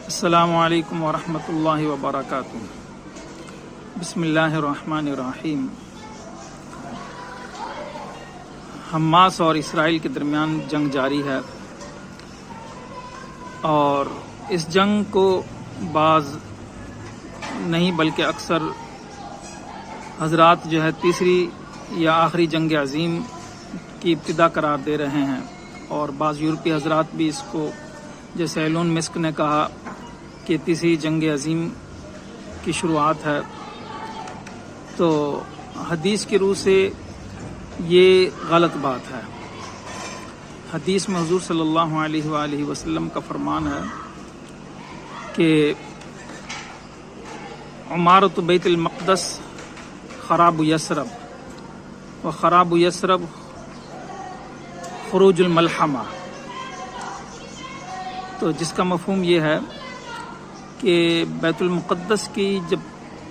السلام علیکم ورحمۃ اللہ وبرکاتہ۔ بسم اللہ الرحمن الرحیم۔ حماس اور اسرائیل کے درمیان جنگ جاری ہے، اور اس جنگ کو بعض نہیں بلکہ اکثر حضرات جو ہے تیسری یا آخری جنگ عظیم کی ابتدا قرار دے رہے ہیں، اور بعض یورپی حضرات بھی اس کو، جیسے ایلون مسک نے کہا کہ تیسری جنگ عظیم کی شروعات ہے، تو حدیث کی روح سے یہ غلط بات ہے۔ حدیث میں حضور صلی اللہ علیہ وآلہ وسلم کا فرمان ہے کہ عمارت بیت المقدس خراب یثرب و خراب یثرب خروج الملحمہ، تو جس کا مفہوم یہ ہے کہ بیت المقدس کی جب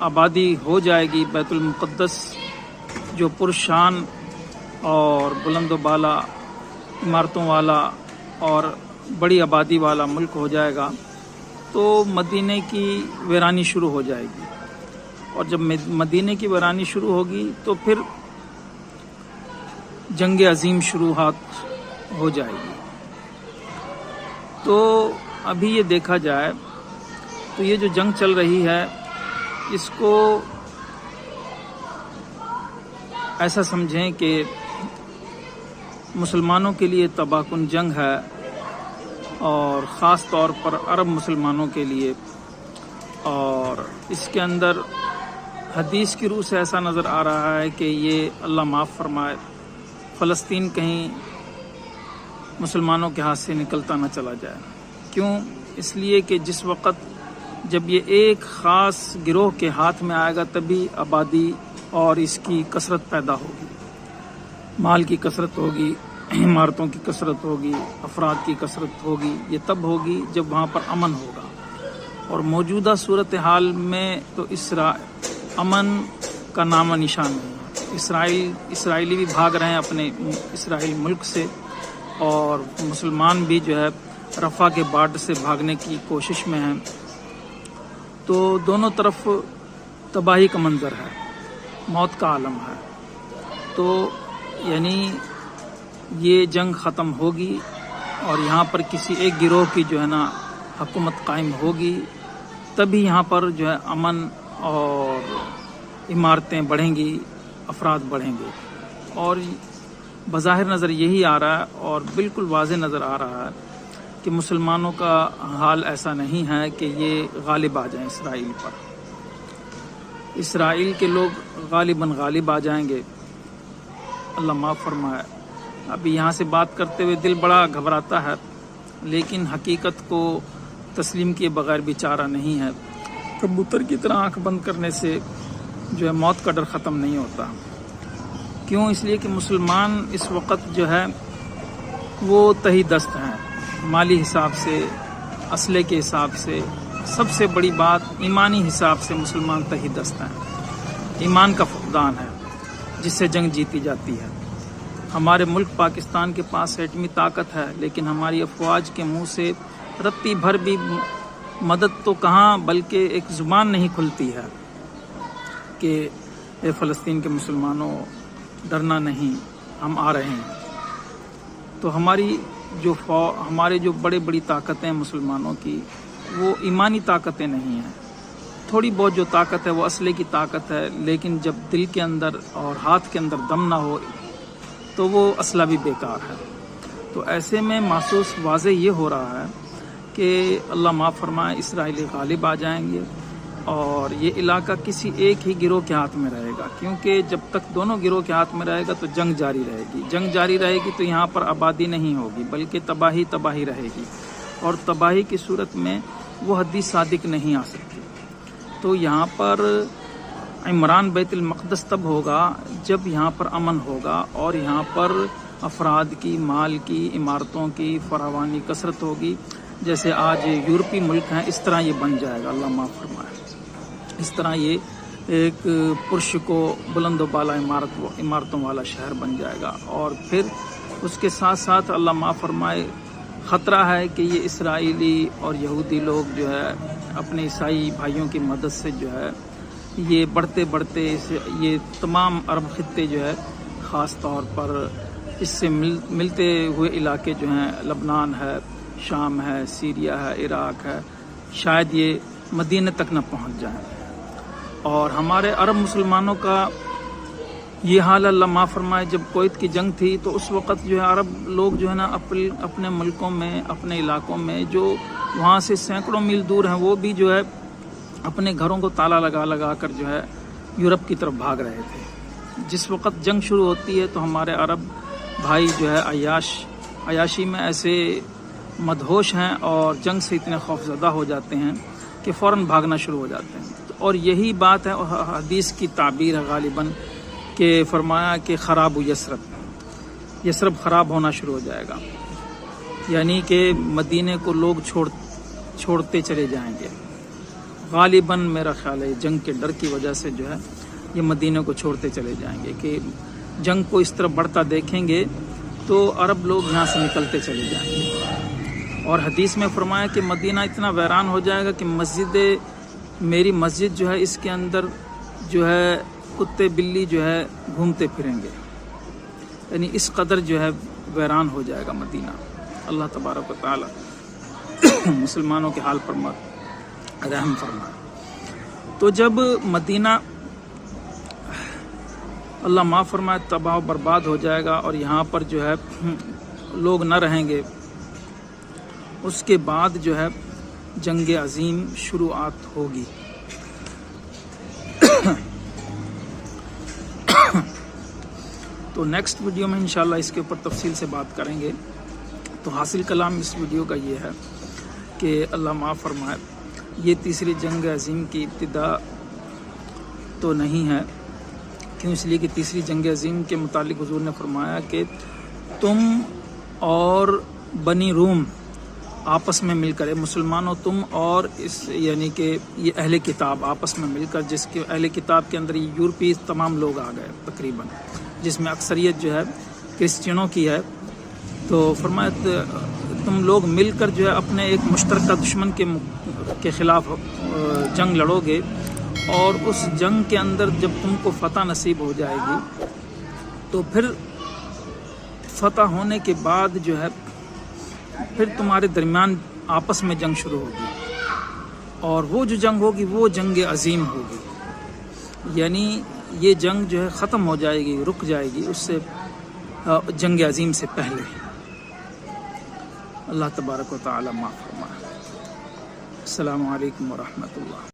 آبادی ہو جائے گی، بیت المقدس جو پرشان اور بلند و بالا عمارتوں والا اور بڑی آبادی والا ملک ہو جائے گا، تو مدینے کی ویرانی شروع ہو جائے گی، اور جب مدینے کی ویرانی شروع ہوگی تو پھر جنگ عظیم شروعات ہو جائے گی۔ تو ابھی یہ دیکھا جائے تو یہ جو جنگ چل رہی ہے، اس کو ایسا سمجھیں کہ مسلمانوں کے لیے تباہ کن جنگ ہے، اور خاص طور پر عرب مسلمانوں کے لیے، اور اس کے اندر حدیث کی روح سے ایسا نظر آ رہا ہے کہ یہ اللہ معاف فرمائے فلسطین کہیں مسلمانوں کے ہاتھ سے نکلتا نہ چلا جائے۔ کیوں؟ اس لیے کہ جس وقت جب یہ ایک خاص گروہ کے ہاتھ میں آئے گا تبھی آبادی اور اس کی کثرت پیدا ہوگی، مال کی کثرت ہوگی، عمارتوں کی کثرت ہوگی، افراد کی کثرت ہوگی۔ یہ تب ہوگی جب وہاں پر امن ہوگا، اور موجودہ صورتحال میں تو امن کا نام و نشان نہیں ہے۔ اسرائیلی بھی بھاگ رہے ہیں اپنے اسرائیل ملک سے، اور مسلمان بھی جو ہے رفح کے بارڈر سے بھاگنے کی کوشش میں ہیں، تو دونوں طرف تباہی کا منظر ہے، موت کا عالم ہے۔ تو یعنی یہ جنگ ختم ہوگی، اور یہاں پر کسی ایک گروہ کی جو ہے نا حکومت قائم ہوگی، تبھی یہاں پر جو ہے امن اور عمارتیں بڑھیں گی، افراد بڑھیں گے۔ اور بظاہر نظر یہی آ رہا ہے، اور بالکل واضح نظر آ رہا ہے کہ مسلمانوں کا حال ایسا نہیں ہے کہ یہ غالب آ جائیں اسرائیل پر۔ اسرائیل کے لوگ غالباً غالب آ جائیں گے، اللہ معاف فرمائے۔ ابھی یہاں سے بات کرتے ہوئے دل بڑا گھبراتا ہے، لیکن حقیقت کو تسلیم کیے بغیر بھی چارہ نہیں ہے۔ کبوتر کی طرح آنکھ بند کرنے سے جو ہے موت کا ڈر ختم نہیں ہوتا۔ کیوں؟ اس لیے کہ مسلمان اس وقت جو ہے وہ تہی دست ہیں، مالی حساب سے، اسلحے کے حساب سے، سب سے بڑی بات ایمانی حساب سے مسلمان تہی دست ہیں۔ ایمان کا فقدان ہے جس سے جنگ جیتی جاتی ہے۔ ہمارے ملک پاکستان کے پاس ایٹمی طاقت ہے، لیکن ہماری افواج کے منہ سے رتی بھر بھی مدد تو کہاں، بلکہ ایک زبان نہیں کھلتی ہے کہ اے فلسطین کے مسلمانوں ڈرنا نہیں، ہم آ رہے ہیں۔ تو ہمارے جو بڑے بڑی طاقتیں مسلمانوں کی، وہ ایمانی طاقتیں نہیں ہیں۔ تھوڑی بہت جو طاقت ہے وہ اسلحے کی طاقت ہے، لیکن جب دل کے اندر اور ہاتھ کے اندر دم نہ ہو تو وہ اسلحہ بھی بیکار ہے۔ تو ایسے میں محسوس واضح یہ ہو رہا ہے کہ اللہ معاف فرمائے اسرائیلی غالب آ جائیں گے، اور یہ علاقہ کسی ایک ہی گروہ کے ہاتھ میں رہے گا، کیونکہ جب تک دونوں گروہ کے ہاتھ میں رہے گا تو جنگ جاری رہے گی۔ جنگ جاری رہے گی تو یہاں پر آبادی نہیں ہوگی، بلکہ تباہی رہے گی، اور تباہی کی صورت میں وہ حدیث صادق نہیں آ سکتی۔ تو یہاں پر عمران بیت المقدس تب ہوگا جب یہاں پر امن ہوگا، اور یہاں پر افراد کی، مال کی، عمارتوں کی فراوانی کثرت ہوگی۔ جیسے آج یورپی ملک ہیں، اس طرح یہ بن جائے گا، اللہ معاف فرمائے۔ اس طرح یہ ایک پرش کو بلند و بالا عمارتوں والا شہر بن جائے گا، اور پھر اس کے ساتھ ساتھ اللہ معاف فرمائے خطرہ ہے کہ یہ اسرائیلی اور یہودی لوگ جو ہے اپنے عیسائی بھائیوں کی مدد سے جو ہے یہ بڑھتے بڑھتے یہ تمام عرب خطے جو ہے خاص طور پر اس سے ملتے ہوئے علاقے جو ہیں لبنان ہے، شام ہے، سیریا ہے، عراق ہے، شاید یہ مدینہ تک نہ پہنچ جائیں۔ اور ہمارے عرب مسلمانوں کا یہ حال اللہ معاف فرمائے، جب کویت کی جنگ تھی تو اس وقت جو ہے عرب لوگ جو ہے نا اپنے ملکوں میں، اپنے علاقوں میں جو وہاں سے سینکڑوں میل دور ہیں، وہ بھی جو ہے اپنے گھروں کو تالا لگا کر جو ہے یورپ کی طرف بھاگ رہے تھے۔ جس وقت جنگ شروع ہوتی ہے تو ہمارے عرب بھائی جو ہے عیاشی میں ایسے مدہوش ہیں اور جنگ سے اتنے خوفزدہ ہو جاتے ہیں کہ فوراً بھاگنا شروع ہو جاتے ہیں۔ اور یہی بات ہے حدیث کی تعبیر ہے غالباً کہ فرمایا کہ خراب یثرب خراب ہونا شروع ہو جائے گا، یعنی کہ مدینے کو لوگ چھوڑتے چلے جائیں گے۔ غالباً میرا خیال ہے جنگ کے ڈر کی وجہ سے جو ہے یہ مدینے کو چھوڑتے چلے جائیں گے کہ جنگ کو اس طرح بڑھتا دیکھیں گے تو عرب لوگ یہاں سے نکلتے چلے جائیں گے۔ اور حدیث میں فرمایا کہ مدینہ اتنا ویران ہو جائے گا کہ میری مسجد جو ہے اس کے اندر جو ہے کتے بلی جو ہے گھومتے پھریں گے، یعنی اس قدر جو ہے ویران ہو جائے گا مدینہ۔ اللہ تبارک و تعالی مسلمانوں کے حال پر رحم فرمائے۔ تو جب مدینہ اللہ معاف فرمائے تباہ و برباد ہو جائے گا اور یہاں پر جو ہے لوگ نہ رہیں گے، اس کے بعد جو ہے جنگ عظیم شروعات ہوگی۔ تو نیکسٹ ویڈیو میں انشاءاللہ اس کے اوپر تفصیل سے بات کریں گے۔ تو حاصل کلام اس ویڈیو کا یہ ہے کہ اللہ معاف فرمائے یہ تیسری جنگ عظیم کی ابتدا تو نہیں ہے، کیوں؟ اس لیے کہ تیسری جنگ عظیم کے متعلق حضور نے فرمایا کہ تم اور بنی روم آپس میں مل کر، مسلمانوں تم اور یعنی کہ یہ اہل کتاب آپس میں مل کر، جس کے اہل کتاب کے اندر یہ یورپی تمام لوگ آ گئے تقریباً، جس میں اکثریت جو ہے کرسچنوں کی ہے۔ تو فرمایا تم لوگ مل کر جو ہے اپنے ایک مشترکہ دشمن کے خلاف جنگ لڑو گے، اور اس جنگ کے اندر جب تم کو فتح نصیب ہو جائے گی تو پھر فتح ہونے کے بعد جو ہے پھر تمہارے درمیان آپس میں جنگ شروع ہوگی، اور وہ جو جنگ ہوگی وہ جنگ عظیم ہوگی، یعنی یہ جنگ جو ہے ختم ہو جائے گی، رک جائے گی اس سے جنگ عظیم سے پہلے۔ اللہ تبارک و تعالی معاف فرمائے۔ السلام علیکم ورحمۃ اللہ۔